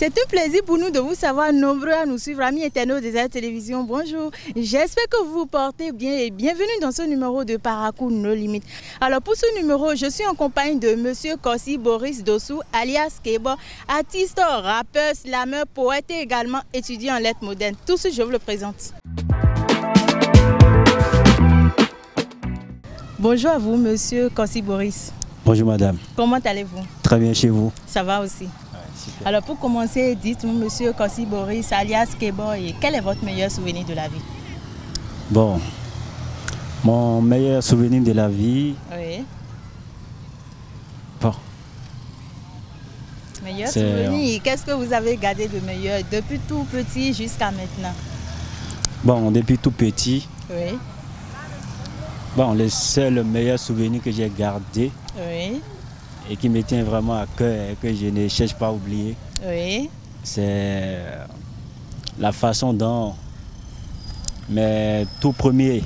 C'est un plaisir pour nous de vous savoir nombreux à nous suivre, amis internautes des Air Télévision. Bonjour, j'espère que vous vous portez bien et bienvenue dans ce numéro de Parcours No Limites. Alors pour ce numéro, je suis en compagnie de Monsieur Kossi Boris Dossou, alias Kebo, artiste, rappeur, slammer, poète et également étudiant en lettres modernes. Tout de suite, je vous le présente. Bonjour à vous, Monsieur Kossi Boris. Bonjour madame. Comment allez-vous? Très bien chez vous. Ça va aussi. Super. Alors pour commencer, dites-nous, Monsieur Kossi Boris, alias Kebo, quel est votre meilleur souvenir de la vie? Bon, mon meilleur souvenir de la vie. Oui. Bon. Meilleur souvenir, qu'est-ce que vous avez gardé de meilleur depuis tout petit jusqu'à maintenant? Bon, depuis tout petit. Oui. Bon, le seul meilleur souvenir que j'ai gardé. Oui. Et qui me tient vraiment à cœur et que je ne cherche pas à oublier. Oui. C'est la façon dont mes tout premiers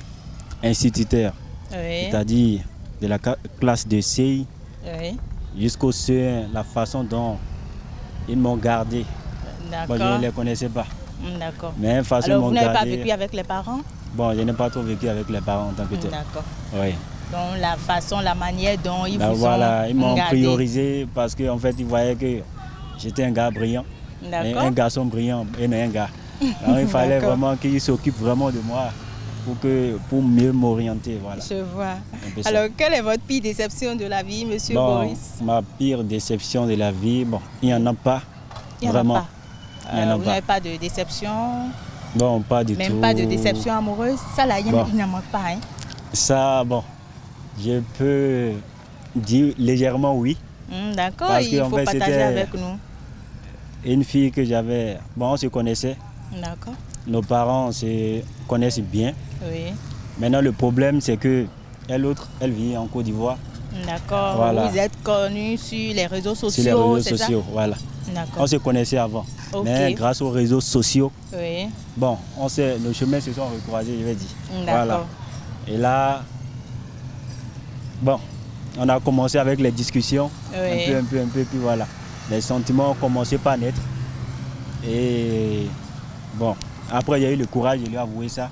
instituteurs, Oui. c'est-à-dire de la classe de CI Oui. jusqu'au CE1, la façon dont ils m'ont gardé. Bon, je ne les connaissais pas. D'accord. Mais façon alors, vous n'avez pas gardé, vécu avec les parents? Bon, je n'ai pas trop vécu avec les parents en tant que tel. D'accord. Oui. Donc, la façon, la manière dont ils vous voilà, ils m'ont gardé. priorisé parce qu'en fait, ils voyaient que j'étais un gars brillant. Un garçon brillant et non un gars. Alors, il fallait vraiment qu'ils s'occupent vraiment de moi pour mieux m'orienter. Voilà. Je vois. Alors, quelle est votre pire déception de la vie, Monsieur Boris? Ma pire déception de la vie, bon, il n'y en a pas. Vraiment. Vous n'avez pas de déception? Non, pas du tout. Même pas de déception amoureuse? Ça, là, il n'en manque pas. Hein? Ça, bon, je peux dire légèrement oui. D'accord, il faut partager avec nous. Une fille que j'avais, bon, on se connaissait. D'accord. Nos parents se connaissent bien. Oui. Maintenant, le problème, c'est que elle vit en Côte d'Ivoire. D'accord. Voilà. Vous êtes connus sur les réseaux sociaux. Sur les réseaux sociaux, voilà. On se connaissait avant. Mais grâce aux réseaux sociaux, oui. Bon, nos chemins se sont recroisés, je vais dire. Voilà. Et là, bon, on a commencé avec les discussions, oui. un peu, puis voilà. Les sentiments ont commencé par naître. Et bon, après il y a eu le courage de lui avouer ça.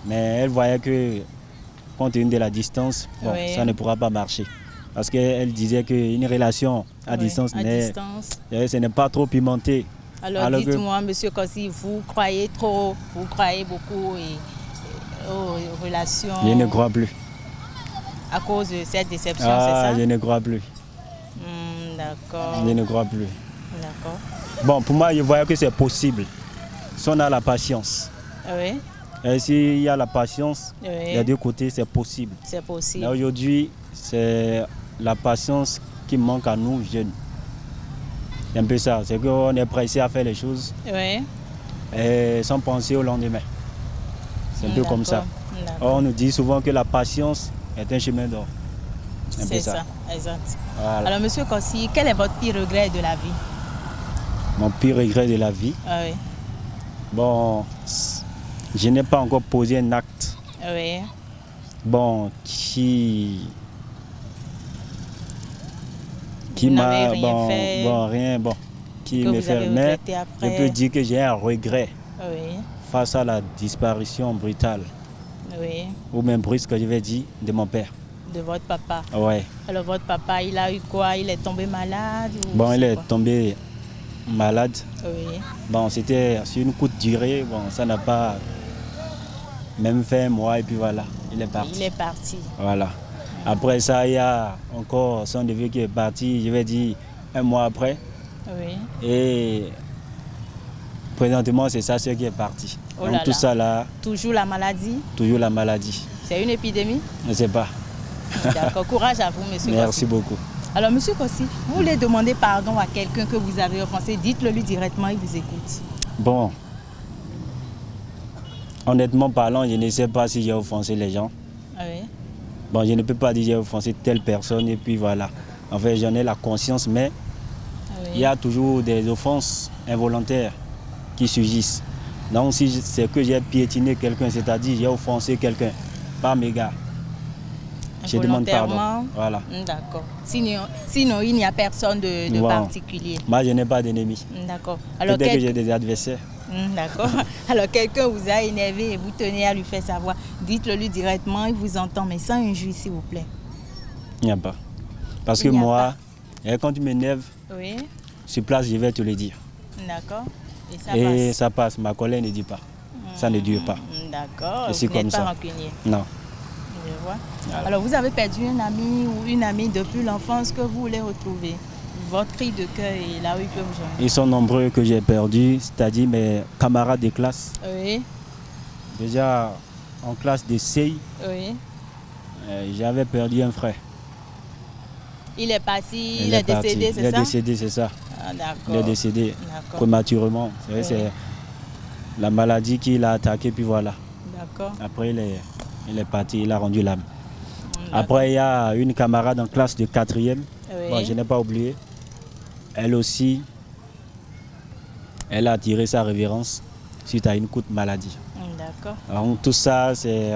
Mais elle voyait que, compte tenu de la distance, bon, ça ne pourra pas marcher. Parce qu'elle disait qu'une relation à distance, ce n'est pas trop pimenté. Alors dites-moi, Monsieur Kossi, vous croyez trop, vous croyez beaucoup aux relations? Je ne crois plus. À cause de cette déception, c'est ça? Je ne crois plus. D'accord. Je ne crois plus. D'accord. Bon, pour moi, je voyais que c'est possible. Si on a la patience. Oui. Et s'il y a la patience, des deux côtés, c'est possible. C'est possible. Aujourd'hui, c'est la patience qui manque à nous, jeunes. C'est un peu ça, c'est qu'on est pressé à faire les choses et sans penser au lendemain. C'est un peu comme ça. On nous dit souvent que la patience est un chemin d'or. C'est ça, exact. Voilà. Alors, Monsieur Kossi, quel est votre pire regret de la vie? Mon pire regret de la vie? Oui. Bon, je n'ai pas encore posé un acte. Oui. Bon, qui m'a qui me fait, mais je peux dire que j'ai un regret face à la disparition brutale ou même brusque, je vais dire, de mon père. De votre papa? Oui. Alors votre papa, il a eu quoi? Il est tombé malade? Bon, il est tombé malade. Oui. Bon, c'était sur une courte durée, bon, ça n'a pas même fait un mois et puis voilà, il est parti. Il est parti. Voilà. Après ça, il y a encore son neveu qui est parti, je vais dire, un mois après. Oui. Et présentement, c'est sa soeur qui est partie. Oh donc tout ça là... Toujours la maladie? Toujours la maladie. C'est une épidémie? Je ne sais pas. D'accord. Courage à vous, Monsieur Kossi. Merci beaucoup. Alors, Monsieur Kossi, vous voulez demander pardon à quelqu'un que vous avez offensé, dites-le lui directement, il vous écoute. Bon. Honnêtement parlant, je ne sais pas si j'ai offensé les gens. Oui. Bon, je ne peux pas dire que j'ai offensé telle personne et puis voilà. En fait, j'en ai la conscience, mais il y a toujours des offenses involontaires qui surgissent. Donc, si c'est que j'ai piétiné quelqu'un, c'est-à-dire j'ai offensé quelqu'un, par mégarde. Je demande pardon. Volontairement. Voilà. D'accord. Sinon, il n'y a personne de Bon. particulier. Moi, je n'ai pas d'ennemis. D'accord. Alors, Peut-être que j'ai des adversaires. D'accord. Alors, quelqu'un vous a énervé et vous tenez à lui faire savoir. Dites-le lui directement, il vous entend, mais sans injure, s'il vous plaît. Il n'y a pas. Parce que Il n'y a moi, quand tu m'énerves, Oui. sur place, je vais te le dire. D'accord. Et ça Et passe. ça passe. Ma colère ne dit pas. Ça ne dure pas. D'accord. Je suis Vous n'êtes comme pas ça. rancunier. Non. Je vois. Voilà. Alors, vous avez perdu un ami ou une amie depuis l'enfance que vous voulez retrouver. Votre cri de cœur est là où il peut vous joindre. Ils sont nombreux que j'ai perdus, c'est-à-dire mes camarades de classe. Oui. Déjà en classe de CI, Oui. j'avais perdu un frère. Il est parti, il est est décédé, parti. c'est Il est ça? décédé, c'est ça. Ah, d'accord. Il est décédé D'accord. prématurément. Vous savez, Oui. c'est la maladie qui l'a attaqué, puis voilà. D'accord. Après, il est parti, il a rendu l'âme. D'accord. Après, il y a une camarade en classe de 4e. Oui. Bon, je n'ai pas oublié. Elle aussi, elle a tiré sa révérence suite à une courte maladie. D'accord. Alors, tout ça, c'est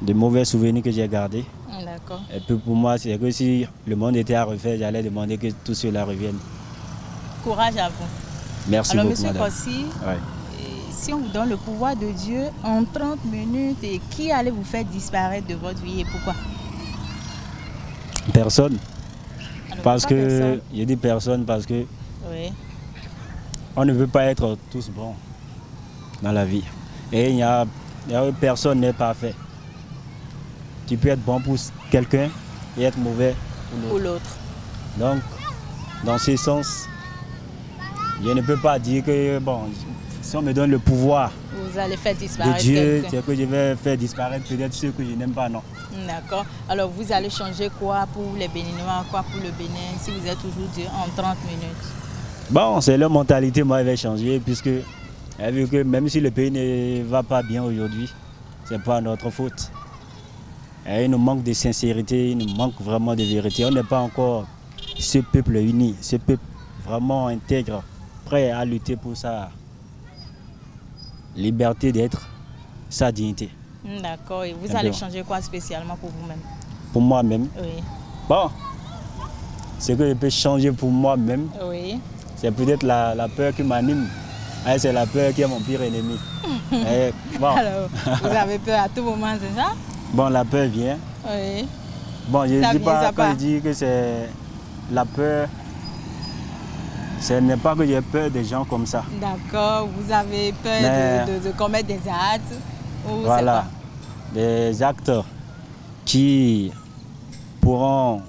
de mauvais souvenirs que j'ai gardés. D'accord. Et puis pour moi, c'est que si le monde était à refaire, j'allais demander que tout cela revienne. Courage à vous. Merci Alors, beaucoup, monsieur madame. Kossi, Ouais. si on vous donne le pouvoir de Dieu en 30 minutes, et qui allait vous faire disparaître de votre vie et pourquoi? Personne. Alors, Parce pourquoi que, personne? je dis personne parce que Oui. on ne veut pas être tous bons dans la vie. Et personne n'est parfait. Tu peux être bon pour quelqu'un et être mauvais pour Pour l'autre. l'autre. Donc, dans ce sens, je ne peux pas dire que, bon, si on me donne le pouvoir Vous allez faire de disparaître Dieu, quelqu'un. c'est que je vais faire disparaître peut-être ceux que je n'aime pas, non. D'accord. Alors, vous allez changer quoi pour les Béninois, quoi pour le Bénin, si vous êtes toujours Dieu en 30 minutes? Bon, c'est leur mentalité, moi, elle va changer, puisque elle veut que même si le pays ne va pas bien aujourd'hui, ce n'est pas notre faute. Et il nous manque de sincérité, il nous manque vraiment de vérité. On n'est pas encore ce peuple uni, ce peuple vraiment intègre, prêt à lutter pour sa liberté d'être, sa dignité. D'accord. Et vous Un allez peu. changer quoi spécialement pour vous-même? Pour moi-même, Oui. bon, ce que je peux changer pour moi-même, Oui. c'est peut-être la peur qui m'anime. Ah, c'est la peur qui est mon pire ennemi. Et, bon, Alors, vous avez peur à tout moment, c'est ça? bon, la peur vient. Oui. Bon, je Ça ne dis vient, pas, ça quand part. je dis que c'est la peur, ce n'est pas que j'ai peur des gens comme ça. D'accord. Vous avez peur Mais- de commettre des actes ou Voilà, des acteurs qui pourront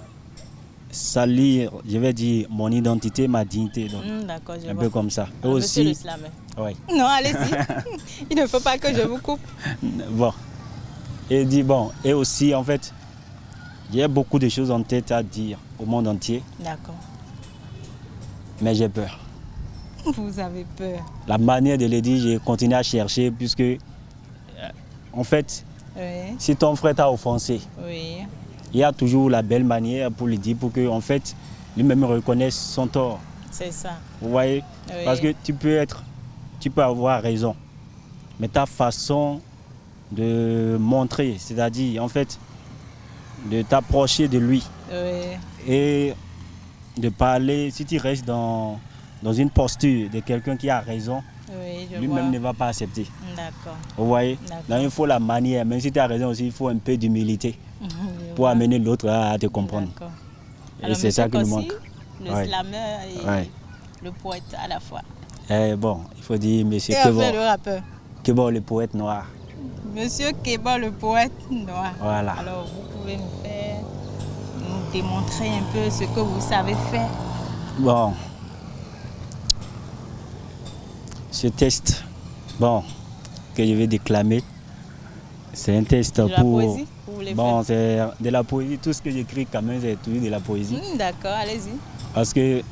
salir, je vais dire, mon identité, ma dignité. Donc, D'accord, je un vois. peu comme ça. Et Alors, monsieur le aussi, slammer. oui. Non, allez-y. Il ne faut pas que je vous coupe. Bon. Et aussi, en fait, j'ai beaucoup de choses en tête à dire au monde entier, D'accord. mais j'ai peur. Vous avez peur. La manière de le dire, j'ai continué à chercher, puisque, en fait, Oui. si ton frère t'a offensé, Oui. il y a toujours la belle manière pour lui dire, pour que, en fait, lui-même reconnaisse son tort. C'est ça. Vous voyez? Oui. Parce que tu peux avoir raison, mais ta façon de montrer, c'est-à-dire, en fait, de t'approcher de lui Oui. et de parler, si tu restes dans une posture de quelqu'un qui a raison, Oui, je lui-même ne vois. va pas accepter. D'accord. Vous voyez? D'accord. Donc il faut la manière, même si tu as raison aussi, il faut un peu d'humilité Je pour vois. amener l'autre à te comprendre. D'accord. Et Alors, c'est ça qui monsieur nous Kossi, manque. le Ouais. slammer et Ouais. le poète à la fois. Et bon, il faut dire monsieur Et après le Kebo, rappeur. Kebo le poète noir. Monsieur Keba, le poète noir. Voilà. Alors, vous pouvez nous démontrer un peu ce que vous savez faire. Bon, ce test, bon, que je vais déclamer, c'est un test De la pour... poésie, vous voulez Bon, c'est de la poésie. Tout ce que j'écris quand même, c'est toujours de la poésie. faire? D'accord, allez-y. Parce que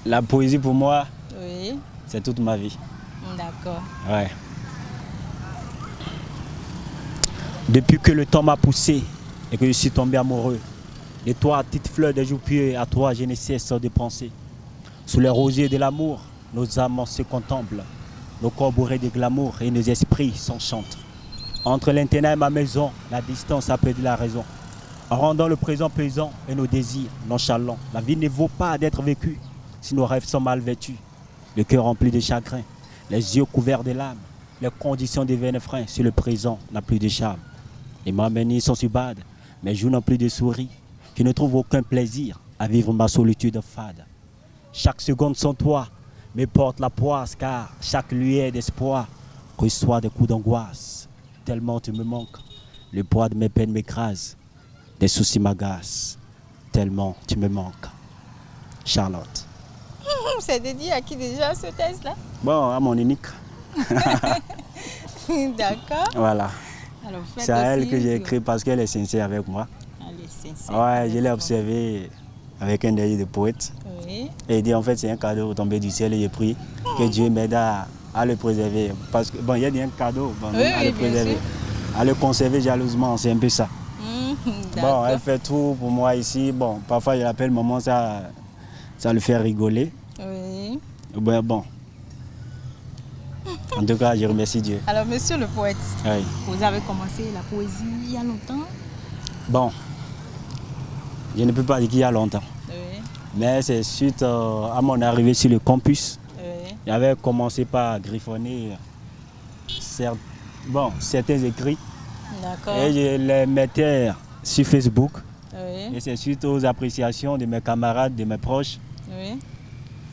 la poésie, pour moi, Oui, c'est toute ma vie. d'accord. Ouais. Depuis que le temps m'a poussé et que je suis tombé amoureux de toi, petite fleur des jours pieux, à toi, je ne cesse de penser. Sous les rosiers de l'amour, nos âmes se contemplent, nos corps bourrés de glamour et nos esprits s'enchantent. Entre l'internat et ma maison, la distance a perdu la raison. En rendant le présent plaisant et nos désirs nonchalants. La vie ne vaut pas d'être vécue si nos rêves sont mal vêtus. Le cœur rempli de chagrin, les yeux couverts de larmes. Les conditions deviennent freins si le présent n'a plus de charme. Les mains menées sont si bad, mes joues n'ont plus de souris. Je ne trouve aucun plaisir à vivre ma solitude fade. Chaque seconde sans toi me porte la poisse, car chaque lueur d'espoir reçoit des coups d'angoisse. Tellement tu me manques, le poids de mes peines m'écrase, des soucis m'agacent. Tellement tu me manques. Charlotte. C'est dédié à qui déjà ce texte-là? Bon, à mon unique. D'accord. Voilà. Alors, c'est à elle que j'ai écrit parce qu'elle est sincère avec moi. Elle est sincère. Ouais, je l'ai observé avec un œil de poète. Oui. Et il dit en fait c'est un cadeau tombé du ciel et j'ai pris que Dieu m'aide à le préserver. Parce que bon, il y a dit un cadeau bon, oui, à le préserver, à le conserver jalousement, c'est un peu ça. Bon, elle fait tout pour moi ici. Bon, parfois je l'appelle maman, ça le fait rigoler. Oui. Ben, bon. En tout cas, je remercie Dieu. Alors, monsieur le poète, oui. Vous avez commencé la poésie il y a longtemps? Bon, je ne peux pas dire qu'il y a longtemps. Oui. Mais c'est suite à mon arrivée sur le campus. Oui. J'avais commencé par griffonner certains écrits. D'accord. Et je les mettais sur Facebook. Oui. Et c'est suite aux appréciations de mes camarades, de mes proches, Oui.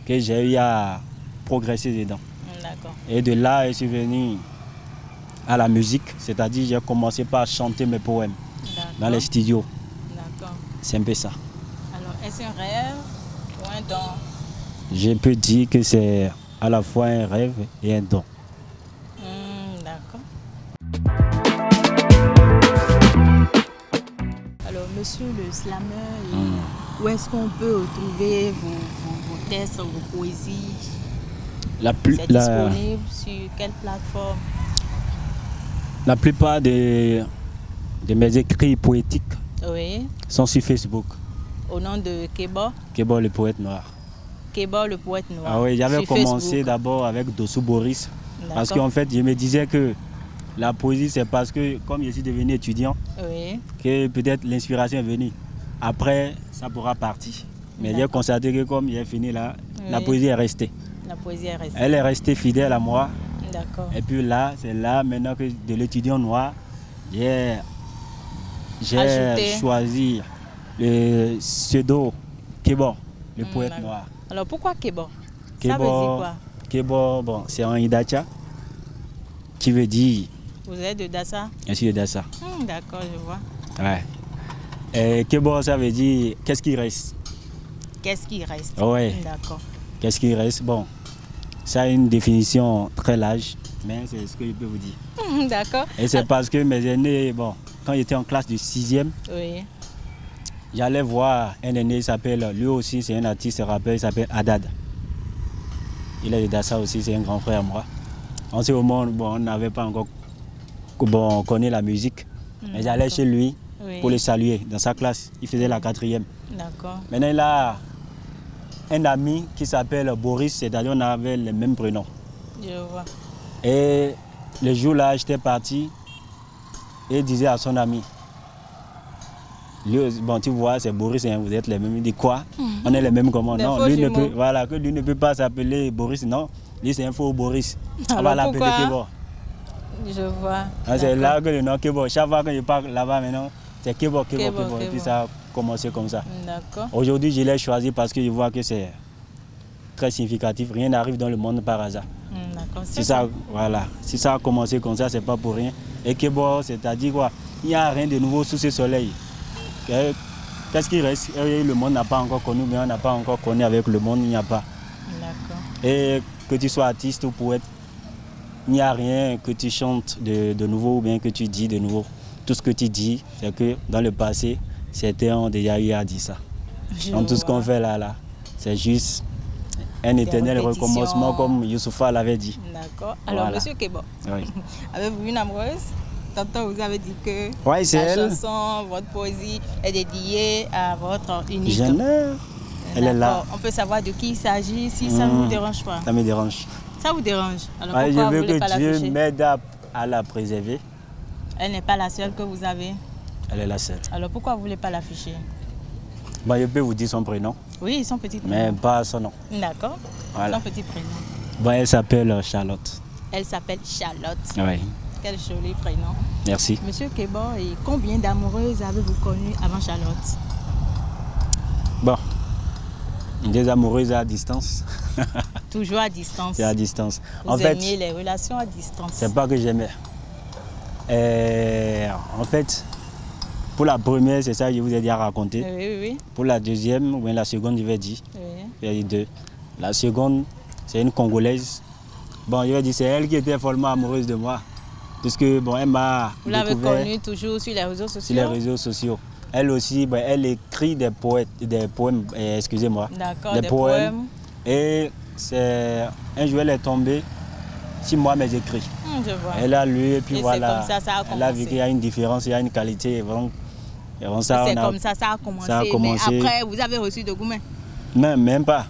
que j'ai eu à progresser dedans. D'accord. Et de là, je suis venu à la musique, c'est-à-dire j'ai commencé par chanter mes poèmes dans les studios. D'accord. C'est un peu ça. Alors, est-ce un rêve ou un don? Je peux dire que c'est à la fois un rêve et un don. D'accord. Alors, monsieur le slammer, où est-ce qu'on peut retrouver vos textes, vos poésies? C'est disponible sur quelle plateforme? La plupart de mes écrits poétiques sont sur Facebook. Au nom de Kebo? Kebo le poète noir. Kebo le poète noir. Ah oui, j'avais commencé d'abord avec Dossou Boris. Parce qu'en fait, je me disais que la poésie, c'est parce que, comme je suis devenu étudiant, que peut-être l'inspiration est venue. Après, ça pourra partir. Mais j'ai constaté que comme j'ai fini là, la poésie est restée. La poésie est restée. Elle est restée fidèle à moi. D'accord. Et puis là, c'est là maintenant que de l'étudiant noir, j'ai choisi le pseudo Kebo, le poète noir. Alors pourquoi Kebo? Ça veut dire quoi? Kebo, bon, c'est un Idacha qui veut dire... Vous êtes de Dassa? Je suis de Dassa. D'accord, je vois. Ouais. Et Kebo, ça veut dire qu'est-ce qui reste? Qu'est-ce qui reste? Ouais. D'accord. Qu'est-ce qui reste? Bon, ça a une définition très large, mais c'est ce que je peux vous dire. D'accord. Et c'est parce que mes aînés, bon, quand j'étais en classe de 6e, j'allais voir un aîné, il s'appelle, lui aussi c'est un artiste rappeur, il s'appelle Haddad. Il est de Dassa aussi, c'est un grand frère à moi. En ce moment, bon, on n'avait pas encore connu la musique, mais j'allais chez lui pour le saluer dans sa classe. Il faisait la 4e. D'accord. Maintenant, il a un ami qui s'appelle Boris, c'est-à-dire on avait les mêmes prénoms. Je vois. Et le jour-là, j'étais parti et il disait à son ami, lui, bon, tu vois, c'est Boris, hein, vous êtes les mêmes. Il dit quoi? On est les mêmes comment? Non, lui ne peut, voilà, que lui ne peut pas s'appeler Boris, non. Lui, c'est un faux Boris. On va l'appeler Kebo. Je vois. C'est là que le nom Kebo. Chaque fois que je parle là-bas maintenant, c'est Kebo. Et puis ça a commencé comme ça. Aujourd'hui, je l'ai choisi parce que je vois que c'est très significatif. Rien n'arrive dans le monde par hasard. Si ça, voilà. Si ça a commencé comme ça, c'est pas pour rien. Et Kebo, c'est-à-dire quoi? Il n'y a rien de nouveau sous ce soleil. Qu'est-ce qui reste? Le monde n'a pas encore connu, mais on n'a pas encore connu avec le monde, il n'y a pas. Et que tu sois artiste ou poète, il n'y a rien que tu chantes de nouveau ou bien que tu dis de nouveau. Tout ce que tu dis, c'est que dans le passé, certains ont déjà eu à dire ça. Donc tout ce qu'on fait là, c'est juste un éternel recommencement comme Youssoufa l'avait dit. D'accord. Alors, voilà. Monsieur Kebo, avez-vous une amoureuse? Tantôt, vous avez dit que la chanson, votre poésie est dédiée à votre unique. Elle est là. On peut savoir de qui il s'agit si ça ne vous dérange pas. Ça me dérange. Ça vous dérange? Alors pourquoi je veux que Dieu m'aide à la préserver. Elle n'est pas la seule que vous avez? Elle est la seule. Alors pourquoi vous ne voulez pas l'afficher? Bon, je peux vous dire son prénom. Oui, son petit prénom. Mais pas son nom. D'accord. Voilà. Son petit prénom. Bon, elle s'appelle Charlotte. Elle s'appelle Charlotte. Oui. Quel joli prénom. Merci. Monsieur Keba, et combien d'amoureuses avez-vous connues avant Charlotte? Bon, des amoureuses à distance. Toujours à distance. C'est à distance. Vous aimiez les relations à distance. C'est pas que j'aimais. En fait, pour la première, c'est ça que je vous ai déjà raconté. Oui. Pour la deuxième, ou bien la seconde, je vais dire. Oui. Je vais dire deux. La seconde, c'est une Congolaise. Bon, je vais dire, c'est elle qui était follement amoureuse de moi. Puisque, bon, elle m'a Vous l'avez connue toujours sur les réseaux sociaux? Sur les réseaux sociaux. Elle aussi, ben, elle écrit des poèmes, excusez-moi. D'accord, des poèmes. Et un jour, elle est tombée sur moi, mes écrits. Je vois. Elle a lu et puis et voilà. Comme ça a commencé. Elle a vu qu'il y a une différence, il y a une qualité. Donc, c'est comme ça a commencé. Ça a commencé. Mais après, vous avez reçu de gourmet? Même pas.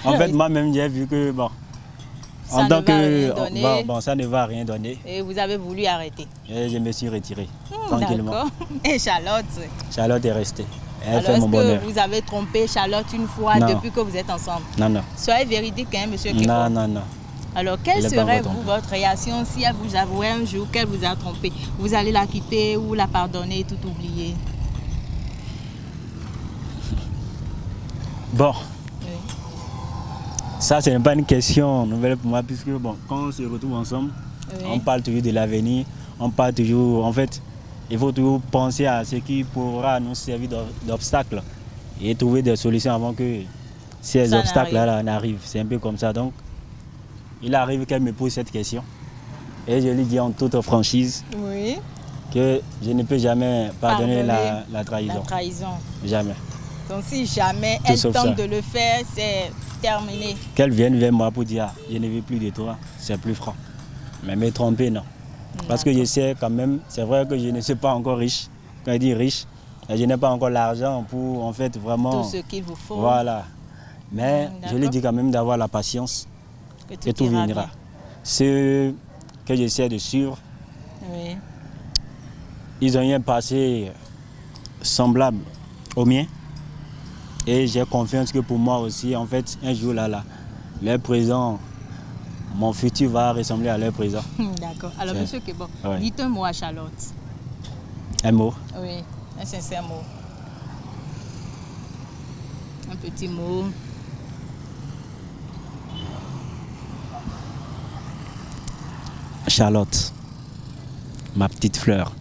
En fait, moi-même, j'ai vu que, bon, ça en tant que bon, ça ne va rien donner. Et vous avez voulu arrêter? Et je me suis retiré, tranquillement. D'accord. Et Charlotte? Charlotte est restée. Elle fait mon bonheur. Est-ce que vous avez trompé Charlotte une fois depuis que vous êtes ensemble? Non. Soyez véridique, hein, monsieur Keba. Non. Alors, quelle serait votre réaction si elle vous avouait un jour qu'elle vous a trompé? Vous allez la quitter ou la pardonner et tout oublier? Bon. Ça, ce n'est pas une question nouvelle pour moi, puisque bon, quand on se retrouve ensemble, on parle toujours de l'avenir, on parle toujours, en fait, il faut toujours penser à ce qui pourra nous servir d'obstacle et trouver des solutions avant que ces obstacles-là n'arrivent. C'est un peu comme ça. Donc, il arrive qu'elle me pose cette question et je lui dis en toute franchise que je ne peux jamais pardonner la trahison. La trahison. Jamais. Donc, si jamais elle tente de le faire, c'est terminé. Qu'elle vienne vers moi pour dire je ne veux plus de toi, c'est plus franc. Mais me tromper, non. Parce que je sais quand même, c'est vrai que je ne suis pas encore riche. Quand je dis riche, je n'ai pas encore l'argent pour en fait vraiment. Tout ce qu'il vous faut. Voilà. Mais je lui dis quand même d'avoir la patience et tout viendra. Ceux que j'essaie de suivre, ils ont eu un passé semblable au mien. Et j'ai confiance que pour moi aussi, en fait, un jour leur présent, mon futur va ressembler à leur présent. D'accord. Alors, monsieur Keba, dites un mot à Charlotte. Un mot? Oui, un sincère mot. Un petit mot. Charlotte, ma petite fleur.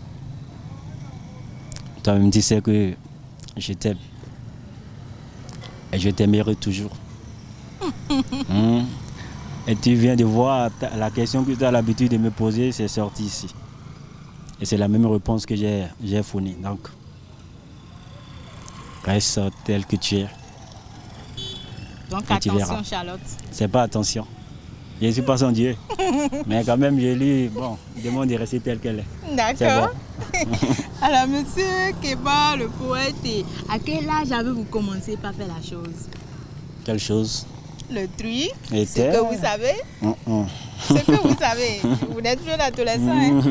Toi-même, tu sais que je t'aime. Et je t'aimerai toujours. Et tu viens de voir la question que tu as l'habitude de me poser, c'est sorti ici. Et c'est la même réponse que j'ai fournie. Donc, reste tel que tu es. Donc attention Charlotte. C'est pas attention. Je ne suis pas son Dieu. Mais quand même, je lui demande de rester telle qu'elle est. D'accord. Alors, monsieur Keba, le poète, à quel âge avez-vous commencé par faire la chose? Quelle chose? Le truie. Ce que vous savez. Ce que vous savez. Vous n'êtes plus l'adolescent. Hein?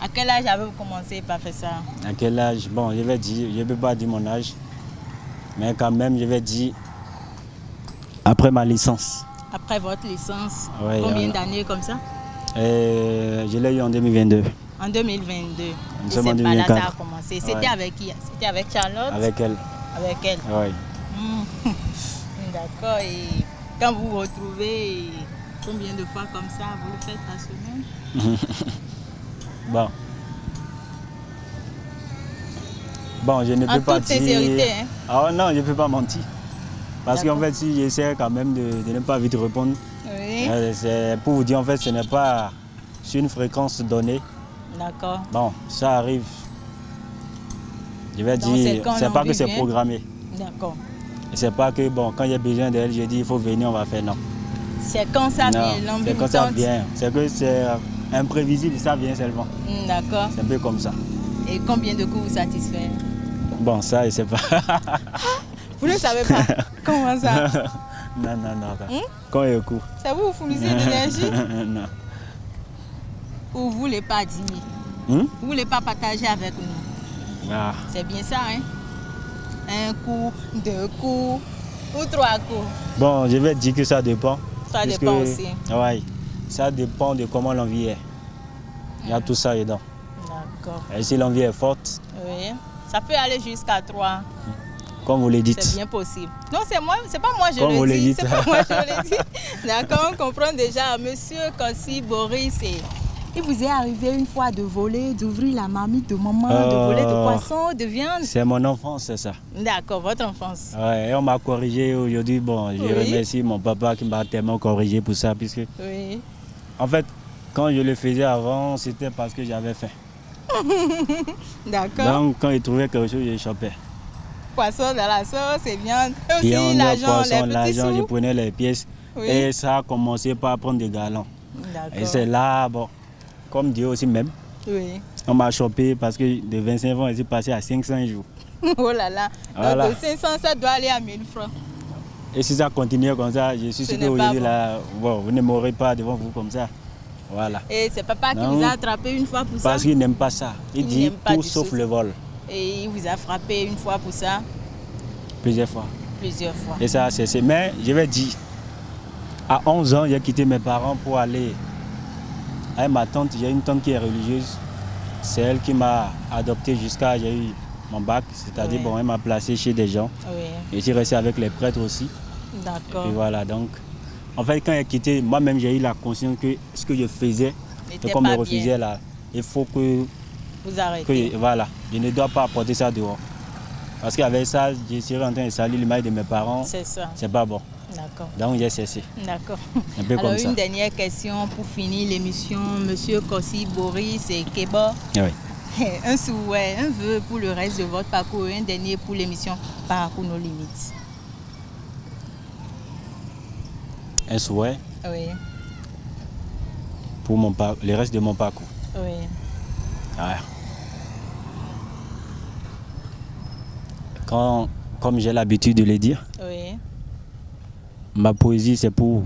À quel âge avez-vous commencé par faire ça? À quel âge? Bon, je vais dire, je ne peux pas dire mon âge. Mais quand même, je vais dire après ma licence. Après votre licence, combien d'années comme ça? Je l'ai eu en 2022. En 2022. Et c'est pas là ça a commencé. C'était avec qui? C'était avec Charlotte? Avec elle. Avec elle? Oui. D'accord. Et quand vous vous retrouvez, combien de fois comme ça vous le faites par semaine? Bon, je ne peux pas dire... En toute sincérité, hein? Ah non, je ne peux pas mentir. Parce qu'en fait, si j'essaie quand même de ne pas vite répondre, c'est pour vous dire, en fait, ce n'est pas sur une fréquence donnée. D'accord. Bon, ça arrive. Je vais dire, c'est pas que c'est programmé. D'accord. C'est pas que, bon, quand il y a besoin d'elle, je dis, il faut venir, on va faire, non. C'est quand ça vient, l'envie. C'est quand ça vient. C'est que c'est imprévisible, ça vient seulement. D'accord. C'est un peu comme ça. Et combien de coups vous satisfait? Bon, ça, je ne sais pas. Vous ne savez pas? Comment ça? Non. Quand il y a coup. Ça vous fournissez de l'énergie? Non. Ou vous ne voulez pas dire? Vous ne voulez pas partager avec nous? Ah. C'est bien ça, hein? Un coup, 2 coups ou 3 coups? Bon, je vais dire que ça dépend. Ça dépend aussi. Oui, ça dépend de comment l'envie est. Il y a tout ça dedans. D'accord. Et si l'envie est forte, Oui, ça peut aller jusqu'à 3. comme vous le dites. C'est bien possible. Non, c'est moi, c'est pas moi je Comme vous le le dis. dites. C'est pas moi je le dis. D'accord, on comprend déjà. Monsieur Kossi Boris, il vous est arrivé une fois de voler, d'ouvrir la marmite de maman, de voler de poisson, de viande? C'est mon enfance, c'est ça. D'accord, votre enfance. Ouais, et on m'a corrigé aujourd'hui. Bon, je remercie mon papa qui m'a tellement corrigé pour ça. Puisque, oui. en fait, quand je le faisais avant, c'était parce que j'avais faim. D'accord. Donc, quand il trouvait quelque chose, je chopais. Poisson dans la sauce et viande. Et aussi Viande, l'argent, poisson, les petits l'argent, je sous. prenais les pièces. Oui. Et ça a commencé par prendre des galons. D'accord. Et c'est là, bon, comme Dieu aussi même, Oui. on m'a chopé parce que de 25 francs, je suis passé à 500 jours. Oh là là. Voilà. Donc de 500, ça doit aller à 1000 francs. Et si ça continue comme ça, je suis sûr qu'aujourd'hui, là, bon, vous ne mourrez pas devant vous comme ça. Voilà. Et c'est papa qui Non. vous a attrapé une fois pour ça? Parce qu'il n'aime pas ça. Il dit n'aime pas tout du sauf tout. le vol. Et il vous a frappé une fois pour ça? Plusieurs fois. Plusieurs fois. Et ça a cessé. Mais je vais dire, à 11 ans, j'ai quitté mes parents pour aller avec ma tante. J'ai une tante qui est religieuse. C'est elle qui m'a adopté jusqu'à j'ai eu mon bac. C'est-à-dire, Oui. bon, elle m'a placé chez des gens. Oui. Et j'ai resté avec les prêtres aussi. D'accord. Et voilà, donc, en fait, quand j'ai quitté, moi-même, j'ai eu la conscience que ce que je faisais, N'était et qu'on me pas refusait bien. là, il faut que, Vous arrêtez. voilà, je ne dois pas apporter ça dehors. Parce qu'avec ça, je serais en train de salir l'image de mes parents. C'est ça. C'est pas bon. D'accord. Donc j'ai cessé. D'accord. Un peu Alors comme ça. une dernière question pour finir l'émission. Monsieur Kossi Boris et Keba. Oui. Un souhait, un vœu pour le reste de votre parcours et un dernier pour l'émission Parcours nos limites. Un souhait Oui. pour le reste de mon parcours. Oui. Ouais. Comme j'ai l'habitude de le dire, Oui. ma poésie c'est pour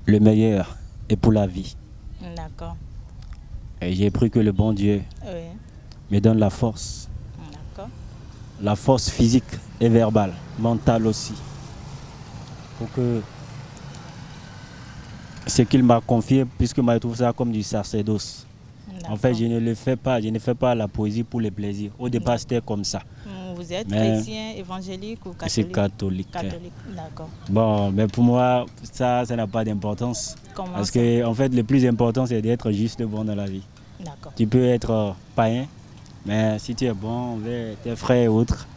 le meilleur et pour la vie. D'accord. Et j'ai pris que le bon Dieu Oui. me donne la force. La force physique et verbale, mentale aussi. Pour que ce qu'il m'a confié, puisque moi je trouve ça comme du sacerdoce. En fait, je ne fais pas la poésie pour le plaisir. Au départ, c'était comme ça. Vous êtes chrétien, évangélique ou catholique? C'est catholique. Catholique, d'accord. Bon, mais pour moi, ça n'a pas d'importance. Comment Parce ça? que, en fait, le plus important, c'est d'être juste bon dans la vie. D'accord. Tu peux être païen, mais si tu es bon envers tes frères et autres,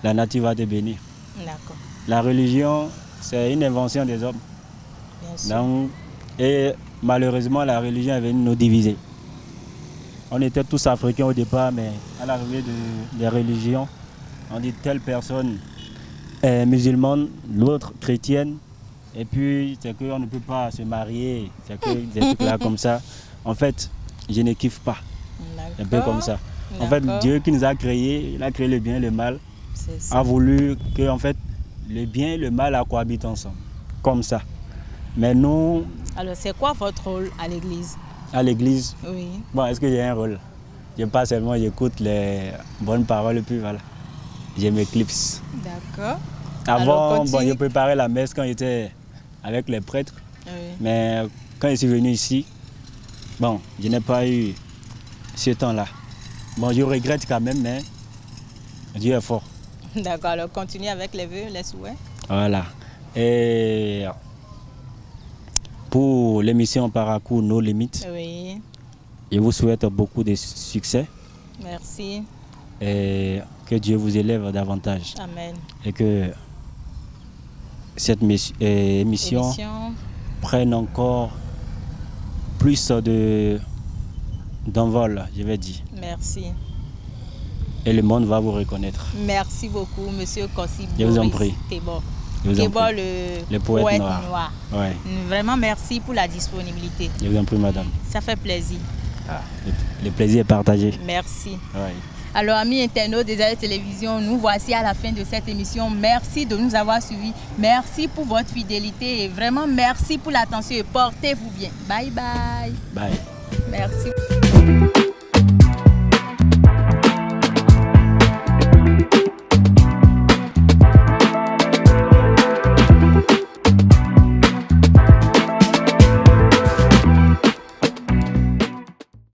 la nature va te bénir. D'accord. La religion, c'est une invention des hommes. Bien sûr. Donc, et malheureusement, la religion est venue nous diviser. On était tous africains au départ, mais à l'arrivée des religions, on dit telle personne est musulmane, l'autre chrétienne, et puis c'est qu'on ne peut pas se marier, c'est que des trucs là comme ça. En fait, je ne kiffe pas. Un peu comme ça. En fait, Dieu qui nous a créés, il a créé le bien et le mal, a voulu que en fait, le bien et le mal cohabitent ensemble, comme ça. Mais nous... Alors, c'est quoi votre rôle à l'église? À l'église? Oui. Bon, est-ce que j'ai un rôle? Je pas seulement, j'écoute les bonnes paroles, puis voilà, je m'éclipse. D'accord. Avant, bon, je préparais la messe quand j'étais avec les prêtres. Oui. Mais quand je suis venu ici, bon, je n'ai pas eu ce temps-là. Bon, je regrette quand même, mais Dieu est fort. D'accord, alors continuez avec les vœux, les souhaits. Voilà. Et pour l'émission Parcours nos limites, oui, je vous souhaite beaucoup de succès. Merci. Et que Dieu vous élève davantage. Amen. Et que cette émission prenne encore plus d'envol, je vais dire. Merci. Et le monde va vous reconnaître. Merci beaucoup, Monsieur Kossi Boris. Je vous en prie. Keba, le poète noir. Ouais. Vraiment merci pour la disponibilité. Je vous en prie, madame. Ça fait plaisir. Ah, le plaisir est partagé. Merci. Ouais. Alors, amis internautes des Aléas Télévision, nous voici à la fin de cette émission. Merci de nous avoir suivis. Merci pour votre fidélité et vraiment merci pour l'attention et portez-vous bien. Bye bye. Bye. Merci.